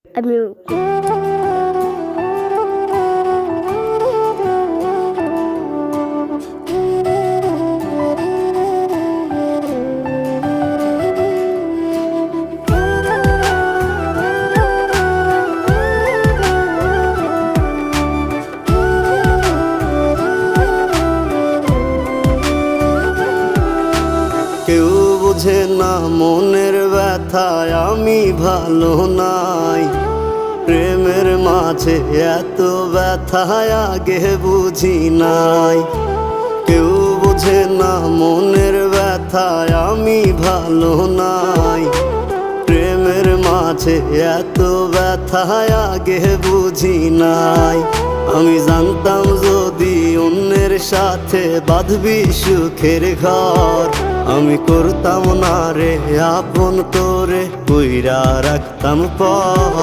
আমিও কেউ বোঝে না মনের ব্যথায় আমি ভালো নাই। প্রেমের মাঝে এত ব্যথায় আগে বুঝি নাই। কেউ বোঝে না মনের ব্যথায় আমি ভালো নাই। প্রেমের মাঝে এত ব্যথায় আগে বুঝি নাই। আমি জানতাম যদি অন্যের সাথে বাঁধবি সুখের ঘর, আমি করতাম না রে আপন করে কইরা রাখতাম পর।